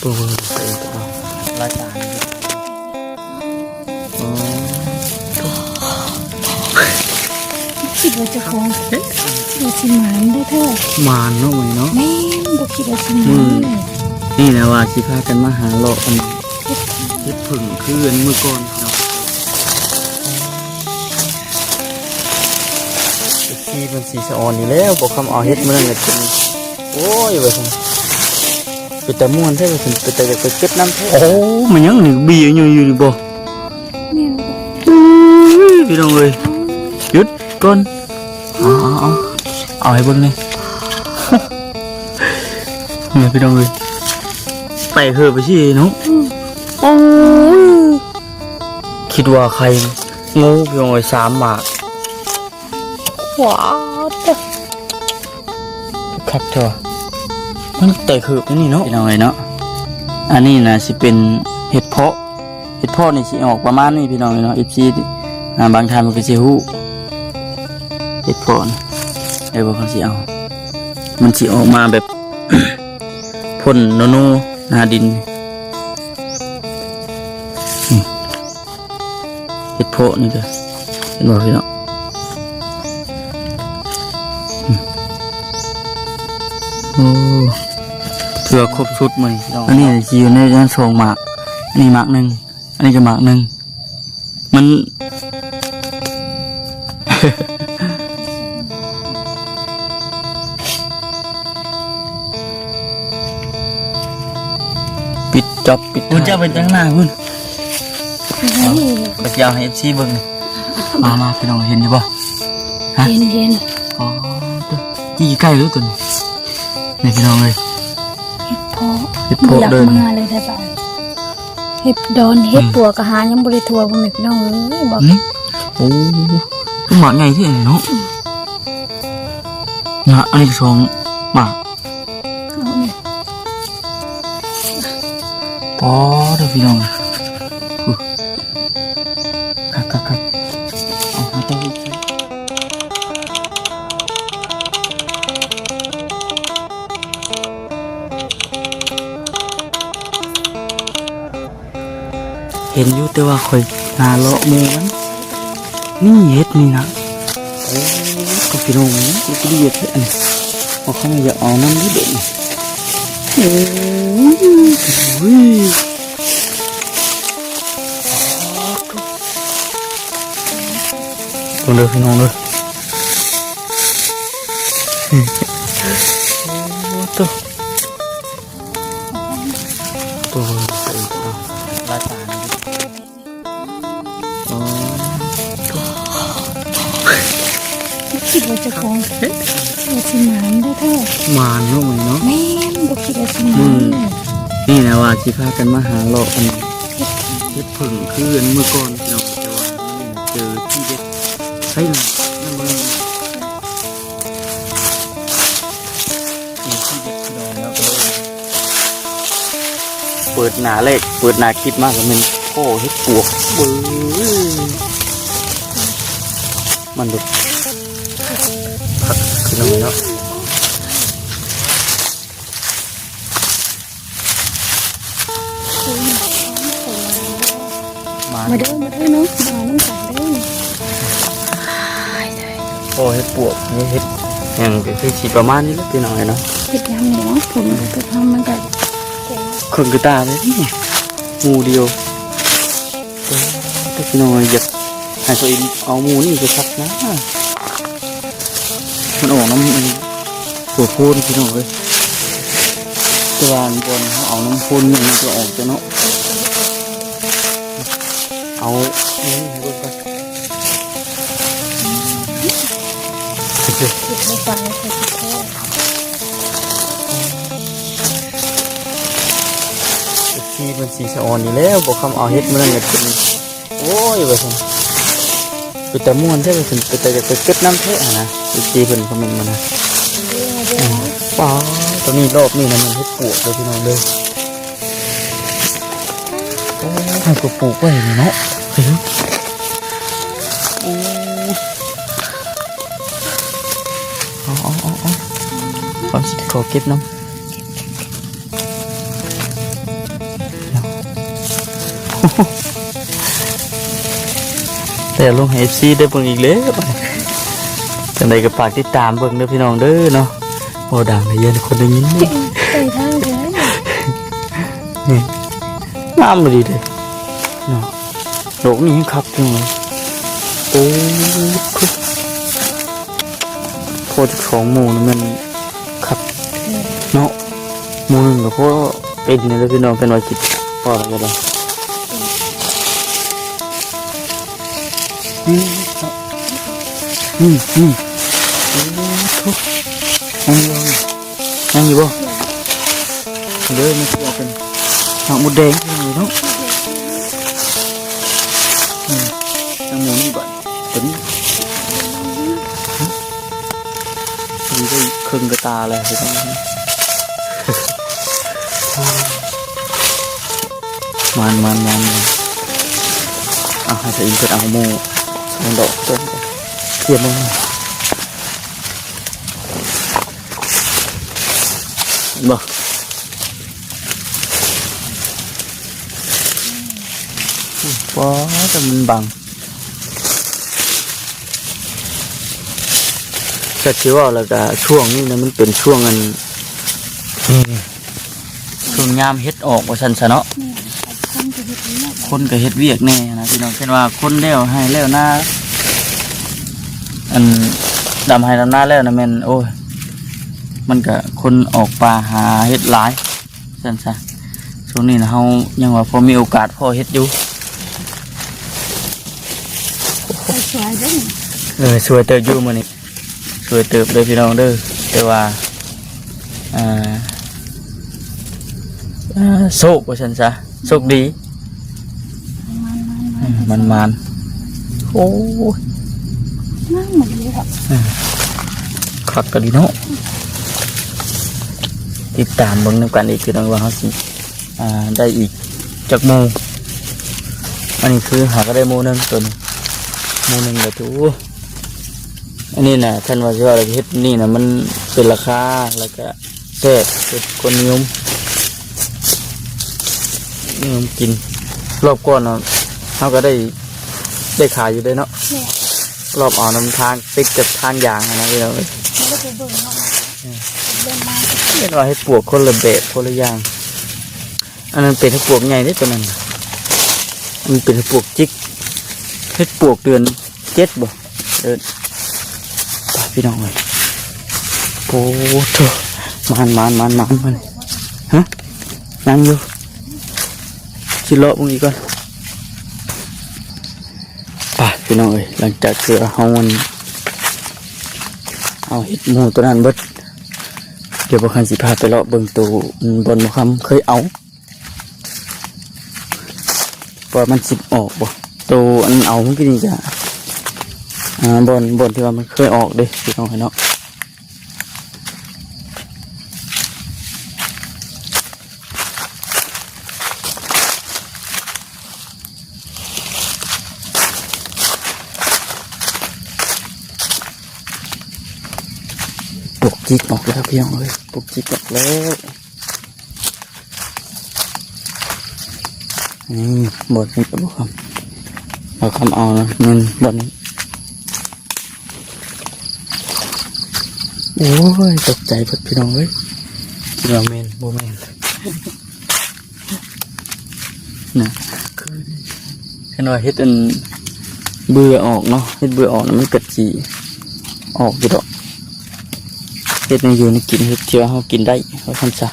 ตัวใส่ตัวรายการคิดว่าจะคงเราชิมหมานได้เถอะมานเนาะมื้อเนาะแม่บอกคิดว่าชิมหมานนี่นะว่าสิพากันมาหาเลาะอันเฮ็ดผึ่งคืนเมื่อก่อนเนาะที่มันสีสะออนนี่แล้วบอกคำเอาเฮ็ดมื้อนั้นก็กินโอ้ยว่าซั่นเป็นตะม่วนแท้ว่าซั่นเป็นตะไปเก็บน้ำแท้โอ้มันยังนี่บีอยู่นี่บ่พี่น้องเอ้ยหยุดก่อนเอาให้เบิ่งนี่เนี่ยพี่น้องเอ้ยไปเถอะไปสิเนาะโอ้ยคิดว่าใครงูพี่น้องเอ้ย3หมากว้าวคักเถอะมันแต่คือนี่เนาะพี่น้องเอ้ยเนาะอันนี้นะสิเป็นเห็ดเพาะนี่สิออกประมาณนี้พี่น้องเนาะ FC บางท่านมันก็สิฮู้เห็ดเพาะนี่ได้บ่เขาสิเอามันสิออกมาแบบ พ่นโนหน้าดินเห็ดเพาะนี่ก็เห็นบ่พี่น้องโอ้เถื่อครบชุดมั้ยพี่น้องอันนี้สิอยู่ในนั้น2หมากอันนี้หมากนึงอันนี้ก็หมากนึงมัน ปิดจอบปิดคุณจะไปตั้งหน้าคุณก็จะเอาให้ FC เบิ่งมาพี่น้องเห็นอยู่บ่ฮะเย็นอ๋อที่ใกล้หรือตัวนี้นี่พี่น้องเลยเห็ดเพาะเดินมาเลยได้ป่ะเห็ดดอนเห็ดปัวกระหายังบริทัวร์ผมไม่พี่น้องเลยบอกโอ้หมาไงที่เนาะนะอันนี้สองหมาปอเด้อพี่น้องครับเอาหาตัวอีกเห็นอยู่แต่ว่าคอยหาเลาะมูมันนี่เห็ดนี่นะโอ้ก็พี่น้องนี่ก็ดีเห็ดอันพอเขาไม่อยากเอาน้ำนิดเดียวโอ้ยตัวเลือพี่น้องเลยตัวใส่ตัวลายตาคิดว่าจะคงเราชิมหมานได้เถอะมานเนาะมื้อเนาะแม่บอกคิดว่าชิมหมานนี่นะว่าสิพากันมาหาเลาะอันเฮ็ดผึ่งคืนเมื่อก่อนเนาะแต่ว่าเจอที่เด็ดใช่เลยนั่นบ่ที่เด็ดพี่น้องแล้วก็เลยเปิดหน้าเลขเปิดหน้าคลิปมากก็มันโอ้เฮ็ดปวกเบ้อมันดุพี่น้องเนาะมาเด้อเนาะมาน้ำตาลเด้อโอ้เฮ็ดปวกนี่เฮ็ดอย่างก็คือสีประมาณนี้แหละพี่น้องเนาะเฮ็ดยำเนี่ยเนาะผมจะทำมันก็เครื่องกระตาเลยนี่หมูเดียวแต่พี่น้องอยากให้ตัวเองเอาหมูนี่ไปซักนะมันออกน้ำตัวพ่นพี่น้องเลยตะวันบนเขาเอาน้ำพ่นมันจะออกจะเนาะเอานี่ให้ดูก่อนที่มันสีสะออนนี่แล้วบอกคำเอาเฮ็ดมื้อนั้นก็กินโอ้ยว่าซั่นเป็นตะม่วนแท้ว่าซั่นเป็นตะไปเก็บน้ำแท้นะตีเพิ่นคอมเมนต์มานะป๋าตอนนี้รอบนี้นะมันเฮ็ดปวกเลยพี่น้องเลยโอ้ให้กูปลูกไว้เนาะเฮ้ยโอ้ขอเก็บน้ำ แต่ลงให้ FC ได้เบิ่งอีกแล้วจังไดก็ฝากติดตามเบิ่งเด้อพี่น้องเด้อเนาะโอ้ดังเลยเย็นคนได้ยินนี่ ไปทางเดียว งามเลยเด้อเนาะโลกนี้คักจังเลยโอ้คุพอจะของหมู่นี่มันคักเนาะหมู่นึงก็พอเป็นนี่เด้อพี่น้องเป็นว่าคิดพอแล้วก็ได้นี่โอ้ทุกยังอยู่บ่เด้อมันสิออกเป็นหางมดแดงอยู่เนาะทางหมูนี่ก่อนตัวนี้ดูได้ครึ่งกระตาเลยพี่น้องมันเอาให้ใส่อินเกิดเอาหมูสองดอกต้นเทียมมันบ่ว้าแต่มันบังก็ถือว่าแล้วก็ช่วงนี้นะมันเป็นช่วงอันช่วงยามเฮ็ดออกว่าซั่นซะเนาะคนก็เฮ็ดเวียกแน่นะพี่น้องเช่นว่าคนแล้วให้แล้วหน้าอันดำให้ดำหน้าแล้วนะแม่นโอ้ยมันก็คนออกป่าหาเฮ็ดหลายซั่นซะช่วงนี้นะเฮายังว่าพอมีโอกาสพอเฮ็ดอยู่สวยเด้อ สวยเติบอยู่มื้อนี้สวยเติบเลยพี่น้องเด้อแต่ว่าโชคว่าซั่นซะโชคดีมันโอ้ย นั่งเหมือนเลยครับ คักก็ดีเนาะติดตามเบิ่งนำกันอีกคือน้องว่าเฮาสิได้อีกจักโมงอันนี้คือหาก็ได้โมนึงตัวนี้โมนึงเลยทูอันนี้น่ะท่านว่าสิว่าอะไรเฮ็ดนี่น่ะมันเป็นราคาแล้วก็แซ่บเป็นคนนิยมกินรอบก่อนเนาะเฮาก็ได้ขายอยู่ได้เนาะรอบเอานำทางติดกับทางยางนะพี่น้องเอ้ย แล้วก็เบิ่งเนาะเล่นมา เรียกว่าให้ปลวกคนละแบบคนละอย่างอันนั้นเป็นให้ปลวกใหญ่ได้ตัวนั้นมันเป็นให้ปลวกจิกให้ปลวกเดือน7บ่เดินไปพี่น้องเลยโอ้โถมันฮะยังอยู่ชิเลาะพวกนี้ก่อนไปพี่น้องเลยหลังจากเจอเอาเห็ดหมูตัวนั้นเบิดเดี๋ยวบางคันสิพาไปเลาะเบิ่งตัวบนบางคำเคยเอาปล่อยมันสิบออกบ่ตัวอันเอาเมื่อกี้นี่จ้ะบนที่ว่ามันเคยออกเด้พี่น้องเนาะปลุกจิกออกแล้วพี่น้องเลยปลุกจิกออกแล้วบนนี้กับเอาคำเอานะมันบนนี้โอ้ยตกใจเพื่อนพี่น้องเลยพี่น้องเมนโบเมนนะคือเห็นว่าเฮ็ดอันเบื่อออกเนาะเฮ็ดเบื่อออกนะมันเกิดจีออกอยู่ดอกเฮ็ดในอยู่ในกินเฮ็ดเที่ยวเขากินได้เขาทำซะ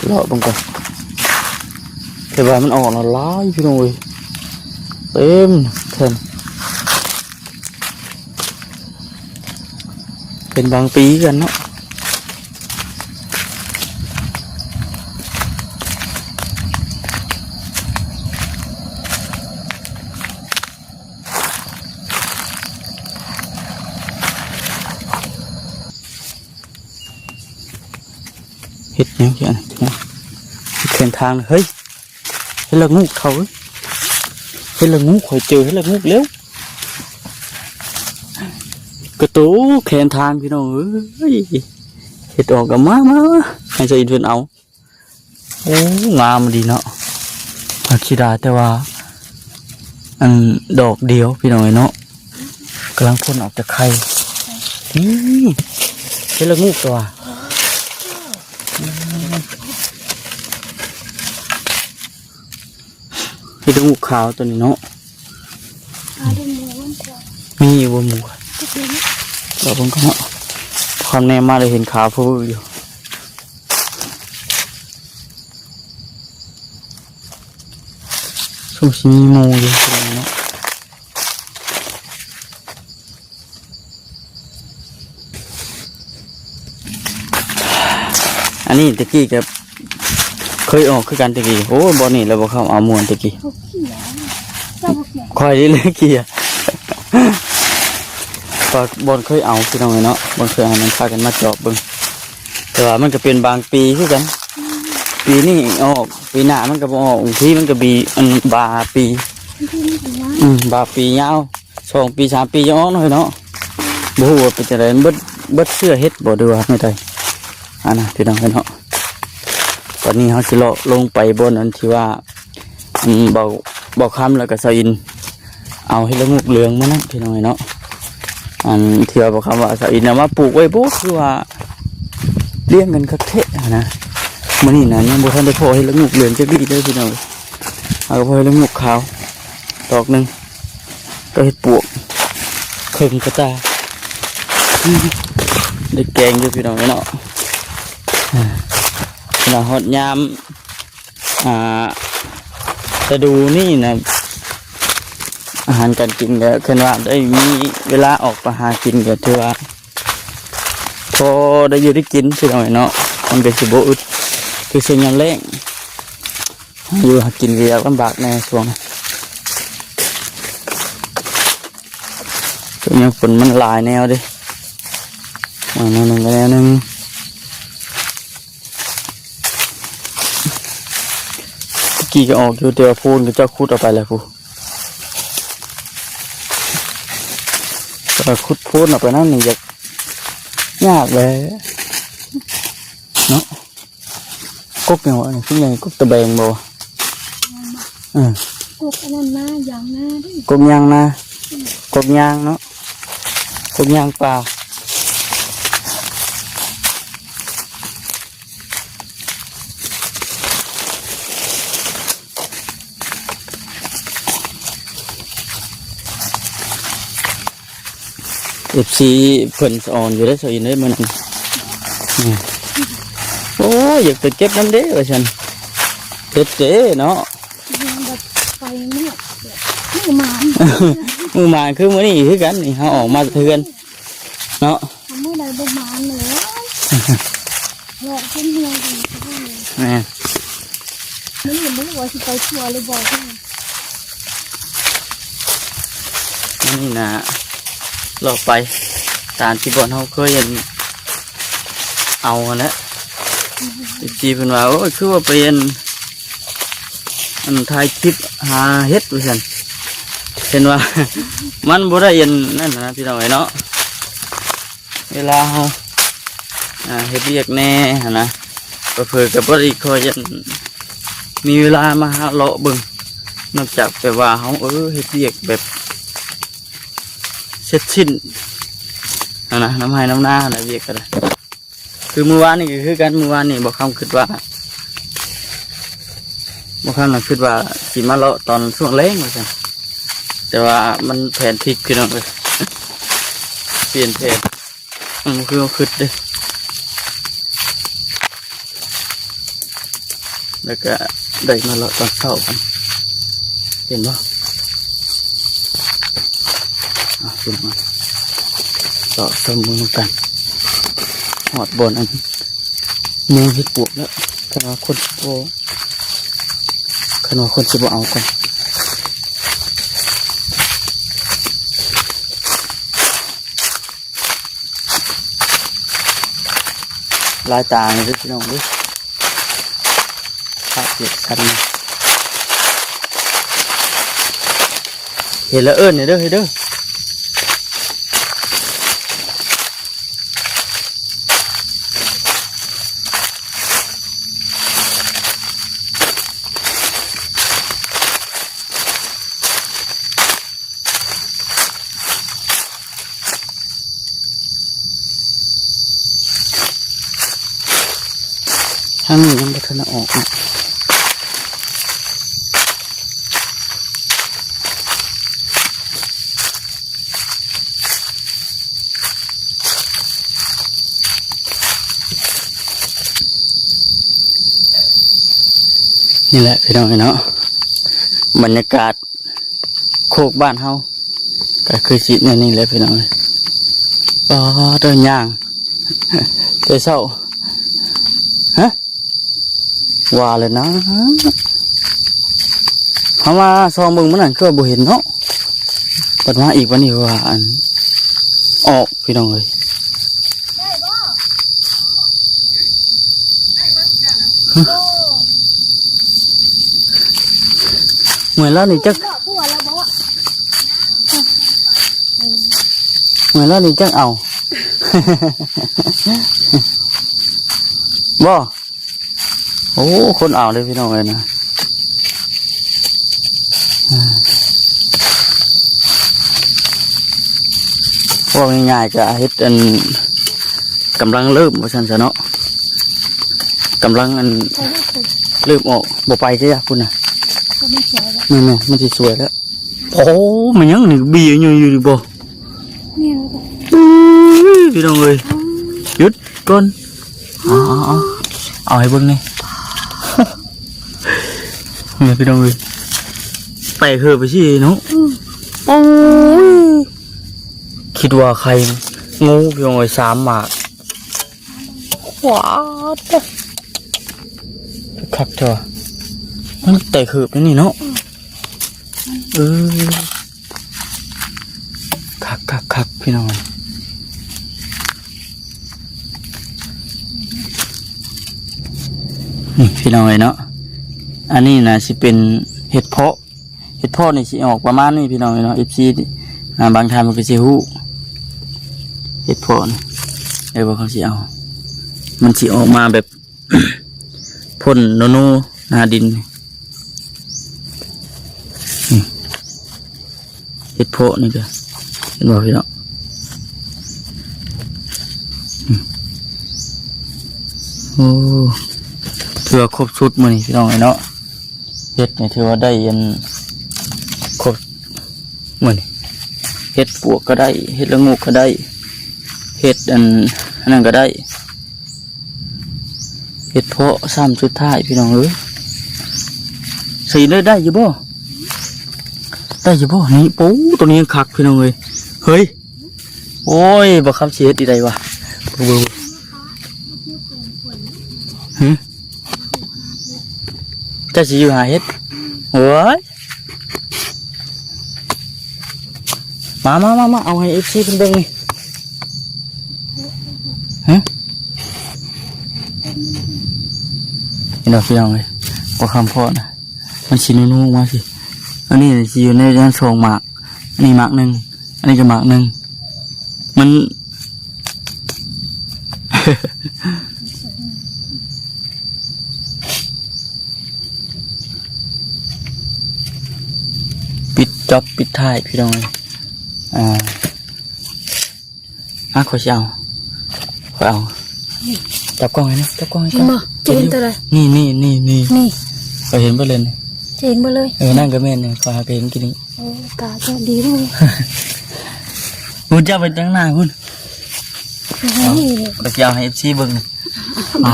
เลาะบังก่อนแต่ว่ามันออกแล้วร้ายพี่น้องเลยเต็มเทินเป็นบางปีกันเนาะเ ฮ็ดหยังกันเข็นทางเฮ้ยเฮ็ดละงูเขาเฮ็ดละงูข่อยเจอเฮ็ดละงูเร็วกระตูแขนทางพี่น้องเอ้ยเฮ็ดออกกันมาให้ใจอินเพิ่นเอาโอ้งามดีเนาะผักชีดาแต่ว่าอันดอกเดียวพี่น้องเนาะกำลังพ่นออกจากไข่นี่เฮ็ดละงูตัวเฮ็ดละงูขาวตัวนี้เนาะมีอยู่บนหมูเราเพิ่งก็เนาะความแน่มาเลยเห็นขาวพูอยู่ช่วงนี้มูอยู่ตรงนี้เนาะอันนี้ตะกี้กับเคยออกคือกันตะกี้โอ้บอนี่เราบอกเขาเอามวนตะกี้คอยนี่เลยเกียปากบอลเคยเอาพี่น้องเนาะบอลเคยเอามันพากันมาจอบเบิ่งแต่ว่ามันก็เป็นบางปีคือกันปีนี้ออกปีหน้ามันก็บ่ออกที่มันก็บีอันบาปีบาปียาว2 ปี3 ปียังออกหน่อยเนาะบ่ฮู้ว่าเป็นจังได๋เบิดเสื้อเฮ็ดบ่ดูว่าไม่ได้อันน่ะพี่น้องเนาะตอนนี้เฮาสิเลาะลงไปบนอันที่ว่าเบาค้ำแล้วก็ซอินเอาให้ละงูเหลืองมานั่นพี่น้องเนาะอันเถื่อบอกคำว่าซอินเอามาปลูกไว้ปุ๊บคือว่าเลี้ยงกันคักเทะนะมื้อนี้นะยังบ่ทันได้พอให้ละงูเหลืองจักดีเด้อพี่น้องเอาพอให้ละงูขาวดอกนึงก็เฮ็ดปวกเคิงกระตาได้แกงอยู่พี่น้องเนาะน่ะฮอดยามจะดูนี่นะอาหารการกินก็คือว่าได้มีเวลาออกไปหากินก็ถือว่าพอได้อยู่ได้กินสิหน่อยเนาะมันเป็นสิบอึดคือสิ่งยังเล่งอยู่หากินก็ยากลำบากในช่วงนี้ฝนมันหลายแนวดิแนวหนึ่งก็แนวหนึ่งกี่ก็ออกอยู่เดียวพูนก็เจ้าคุดออกไปแล้วพูคุดพูนออกไปนั่นนี่ยากเลยเนาะกุ๊กเนี่ยว่านี่คือไงกุ๊กตะแบงบ่กุ๊กอันนั้นนะยางนะดิกุ๊กยางนะกุ๊กยางเนาะกุ๊กยางปลาFC เพิ่นสอนอยู่ได้สอนได้มื้อนั้นโอ้ยอยากไปเก็บน้ำเด้ว่าซั่นเฮ็ดเด้เนาะไปเนี่ยมื้อมาคือมื้อนี้คือกันนี่เฮาออกมาเทือนเนาะมื้อใดบ่มาเลยเลาะขึ้นเฮือนดีแม่มื้อนี้บ่รู้ว่าสิไปทัวร์หรือบ่นี่นะหลอกไปตามที่บอลเขาเคยเห็นเอาแล้วจีเป็นว่าโอ้คือว่าเป็นอันถ่ายคลิปหาเฮ็ดด้วยกันเห็นว่ามันบ่ได้เห็นนั่นนะพี่น้องเนาะเวลาเขาเฮ็ดเรียกแน่นะก็เพื่อกับบ่ได้คอยยันมีเวลามาหาเลาะบึงนอกจากไปว่าเขาเฮ็ดเรียกแบบเสร็จสิ้นนะน้ำให้น้ำหน้าอะไรเรียกกันคือมือวานนี่คือกันมือวานนี่บอกคำคิดว่าบอกคำน่ะคิดว่าสีมาเลาะตอนช่วงเล้งเหมือนกันแต่ว่ามันแผนพลิกขึ้นออกเลยเปลี่ยนแผนมันคือคิดเลยแล้วก็ได้มาเลาะตอนเช้ากันเห็นป่ะขึ้นมาต่อสมมือกันหอดบนอันมือเห็ดปวกแล้วขนาดคนโบขนาดคนจะบ่เอากันลายตาเนี่ยพี่น้องดิ ภาพเด็กชันเห็นแล้วเอิ้นเด้อเด้อทางนี้ยังบ่ทันออกนะนี่แหละพี่น้องเนาะบรรยากาศโคกบ้านเฮาก็คือสิเนี่ยนี่แหละพี่น้องก็เดินย่างเจ้าเศร้าฮะว่าเลยนะเขามาซองเบิ่งมันนั่นคือบ่เห็นเนาะปัดมาอีกวันนี้ว่าอันออกพี่น้องเลยเหมือนแล้วนี่จักเหมือนแล้วนี่จักเอา บ่โอ้คนเอาเลยพี่น้องเลยนะพวกง่ายๆก็เฮ็ดอันกำลังเริ่มว่าซั่นซะเนาะกำลังอันเริ่มออกบ่ไปใช่ไหมคุณน่ะนี่มันสิสวยแล้วโอ้มันยังนี่บีอยู่ดิบ่พี่น้องเอ้ยหยุดก่อนเอาให้เบิ่งนี่ เนี่ยพี่น้องเอ้ยไปเถอะไปสิเนาะโอ้ยคิดว่าใครงูพี่น้องเอ้ย3 หมากหวาดคักเถอะมันแต่คืบนี่เนาะคักพี่น้องนี่พี่น้องเอ้ยเนาะอันนี้นะสิเป็นเห็ดเพาะนี่สิออกประมาณนี้พี่น้องเนาะ FC บางท่านมันก็สิฮู้เห็ดเพาะนี่เดี๋ยวเขาสิเอามันสิออกมาแบบ พ่นโนหน้าดินเห็ดเพาะนี่ก็เห็นบ่พี่น้องโอ้ถือว่าครบชุดมื้อนี้พี่น้องเนาะเฮ็ดนี่ถือว่าได้ยันครบมื้อนี้เฮ็ดปวกก็ได้เฮ็ดละงูก็ได้เฮ็ดอันนั้นก็ได้เฮ็ดเพาะซ้ำสุดท้ายพี่น้องเอ้ยสีได้อยู่บ่ได้อยู่บ่นี่ปูตัวนี้ยังคักพี่น้องเอ้ยเฮ้ยโอ้ยบ่คำสิเฮ็ดอีใดวะจะสิอยู่หาเฮ็ดเฮ้ยมาเอาให้ FC เพิ่นเบิ่งนี่ฮะนี่เนาะพี่น้องเอ้ยบ่คำพอนะมันสินูๆมาสิอันนี้สิอยู่ในด้าน2 หมากอันนี้หมาก 1อันนี้ก็หมาก 1มัน ปิดจอบปิดท้ายพี่น้องเลยขอเชียวขอเอาจับกล้องให้นะจับกล้องให้ก่อนเจนตัวเลยนี่ก็เห็นไปเลยนี่เจนไปเลยนั่งกับแม่เนี่ยขอหาเห็นกินนี่โอ้ตาจะดีเลย คุณจะไปตั้งหน้าคุณตะเกียบให้ FC เบิ่ง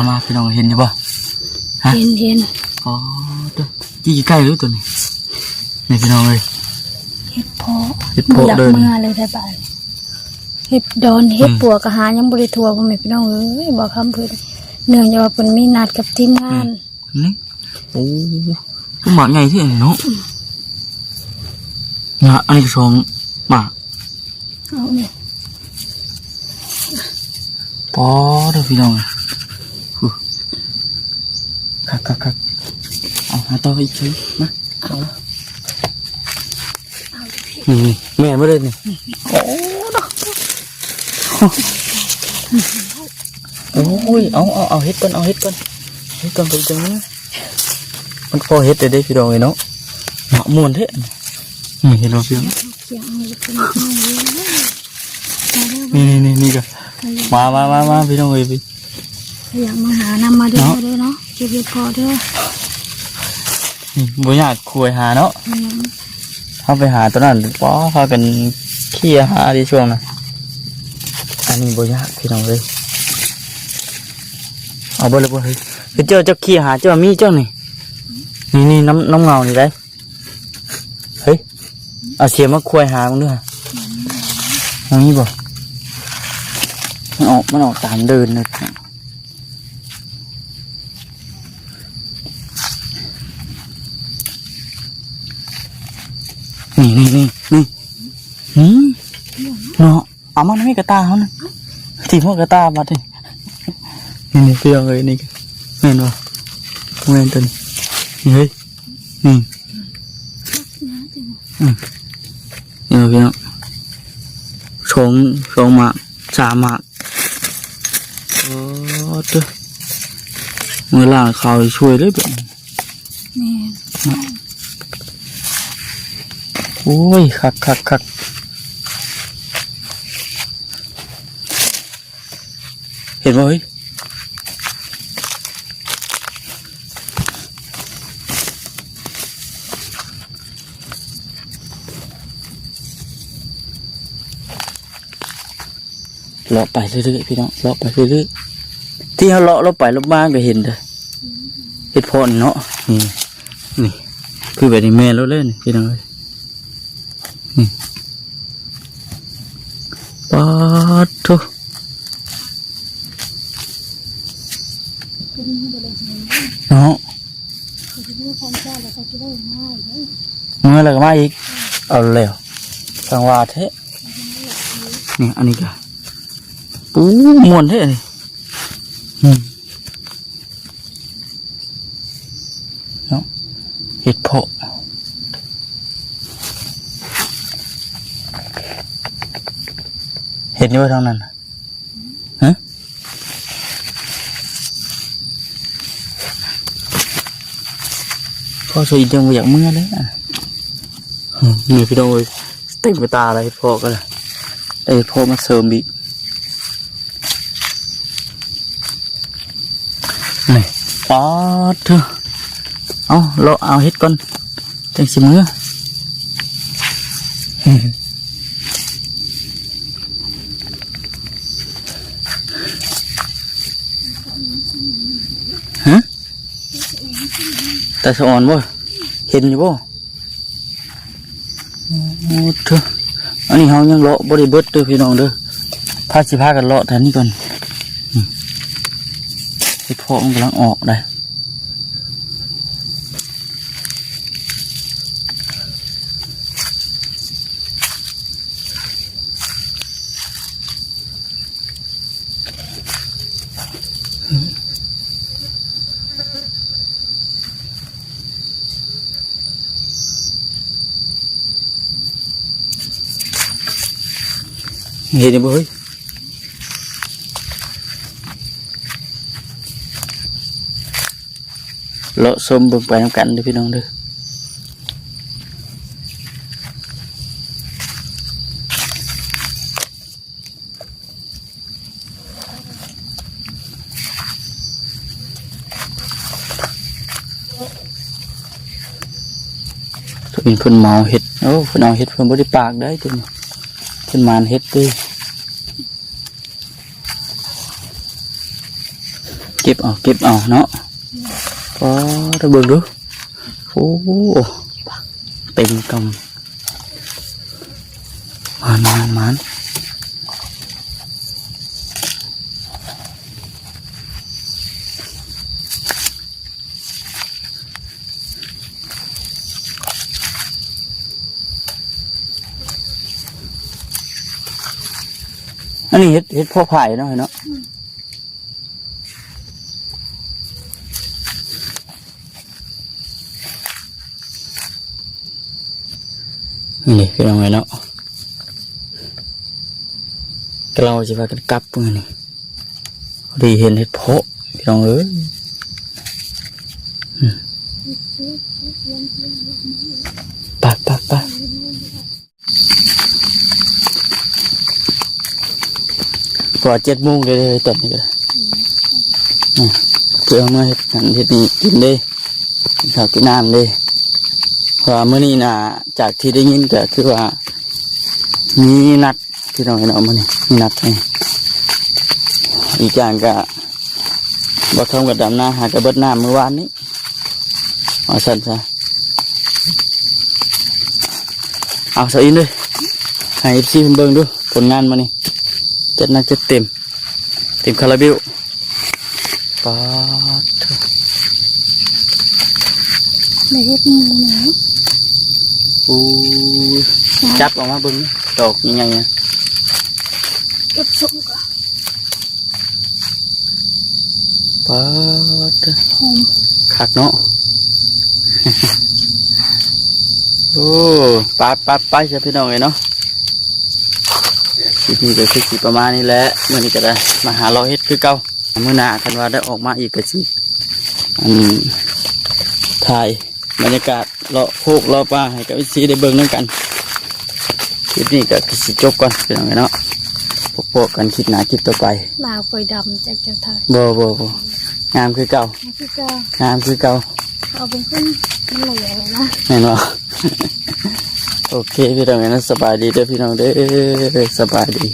มาพี่น้องเห็นอยู่ป่ะเห็นอ๋อตัวจี้ใกล้หรือตัวนี้นี่พี่น้องเลยเห็ดเพาะเดินมาเลยแท้ป่ะเห็ดดอนเห็ดปัวกระหายังบริทัวร์พ่อแม่พี่น้องเลยบอกคำเพื่อนเนื่องจากว่าเป็นมีนัดกับทีมงานนี่โอ้หมากใหญ่ที่เนาะนะอันนี้2 หมากเอาเนี่ยปอเด้อพี่น้องคัก หาต่ออีกทีมาเอานี่แม่ไม่ได้นี่โอ้โอ้ยเอาเฮ็ดก่อนเฮ็ดก่อนไปจังนะมันพอเฮ็ดได้พี่น้องเลยเนาะเหมาะมวนเท่นี่เห็นบ่พี่น้องนี่ก็มาพี่น้องเอ้ยพี่อยากมาหานำมาเด้อเนาะเก็บเห็ดพอเด้อบ่อยากคุยหาเนาะเข้าไปหาตัวนั้นป้อพากันขี้หาดีช่วงน่ะอันนี้บ่ยากพี่น้องเลยเอาบ่เลยบ่เฮ้ยคือเจ้าขี้หาเจ้ามีเจ้านี่น้ำเงานี่ได้เฮ้ยเอาเสียมาคุยหามึงด้วยอันนี้บ่มันออกตามเดินเลยนี่เนาะเอามันไม่กระตาเขานะที่พวกกระตามาดินี่เปรี้ยวเลยนี่เห็นป่ะเห็นตัวนี้เฮ้ยนี่พี่น้องสองหมาก3 หมากโอ้เด้อมือล่างเขาช่วยเลยแบบโอ้ยคักเห็นไหมเฮ้ยเลาะไปเรื่อยๆพี่น้องเลาะไปเรื่อยๆที่เขาเลาะไปเลาะมาก็เห็นเลยเห็ดพอนี่เนาะนี่คือแบบนี้แม่เราเล่นพี่น้องเลยป๊าดทุกเนาะเมื่อไรก็มาอีกเอาแล้วสังวาเทะนี่อันนี้ก็ปูมวนเทะนี่เนาะเห็ดเพาะเห็ดนี่ว่าทางนั้นฮะพอสวยจังอยากเมื่อเลยนี่พี่น้องเลยเต็มตาอะไรพอก็เลยไอ้พอมาเสริมบีนี่ป๊อดเถอะเอาเฮ็ดก่อนจังสิเมื่อฮะแต่สะอ่อนบ่เห็นอยู่บ่โอ้เถอะอันนี้เขายังเลาะบริเบิดเด้อพี่น้องเด้อพากันเลาะแทนนี้ก่อนไอ้พ่อมันกำลังออกได้เห็นบ่เฮ้ยเลาะส้มเบิ่งไปน้ำกันเด้อพี่น้องเด้อตัวเป็นเพิ่นเมาเห็ดเพิ่นเอาเห็ดเพิ่นบ่ได้ปากได้ตัวนี้เพิ่นมานเห็ดด้วยเก็บเอาเนาะก็ตะเบิ่งดูโอ้เต็มกำมันอันนี้เห็ดพ่อไผ่เนาะ นี่พี่น้องเอ้ยเนาะก็เราจะพากันกลับมือนี่ดีเห็นเห็ดเพาะพี่น้องเอ้ยไปไปไปกว่า7 โมงเลยตอนนี้ก็เพื่อเอามาเห็ดนั่นเห็ดนี่กินเลยกินข้าวกินน้ำเลยเพราะว่ามื้อนี้น่ะจากที่ได้ยินก็คือว่ามีนัดพี่น้องเอ้ยเนาะมื้อนี้มีนัดให้อีกอย่างก็บ่ทำกับดำนาหากระเบิดน้ำเมื่อวานนี้เอาสั่นซะเอาใส่อินเลยให้FCเพิ่นเบิ่งดูผลงานมานี่จัดหนักจัดเต็มคาราเบลป๊าดเถอะ ได้เฮ็ดหมูนะ อู้ยจับออกมาเบิ่งนี่ดอกยังไงอ่ะ เก็บส่งก็ ป๊าดเถอะ หอม คักเนาะ โอ้ไปใช่พี่น้องเลยเนาะคลิปนี้ก็คือสิประมาณนี้แหละเมื่อนี้ก็ได้มาหาเราเฮ็ดคือเก่าเมื่อหน้าคันว่าได้ออกมาอีกก็สิถ่ายบรรยากาศเลาะโคกเลาะป่าให้กับซีได้เบิ่งด้วยกันคลิปนี้ก็สิจบก่อนพี่น้องเลยเนาะพบกันคลิปหน้าคลิปต่อไป ลาวปล่อยดำจากเจ้าไทย บ่งามคือเก่า นี่คือก็ งามคือเก่า เอาเป็นขึ้นมันเหลวเลยนะ แน่นอน โอเคพี่น้องนะสบายดีเด้อพี่น้องเด้อสบายดี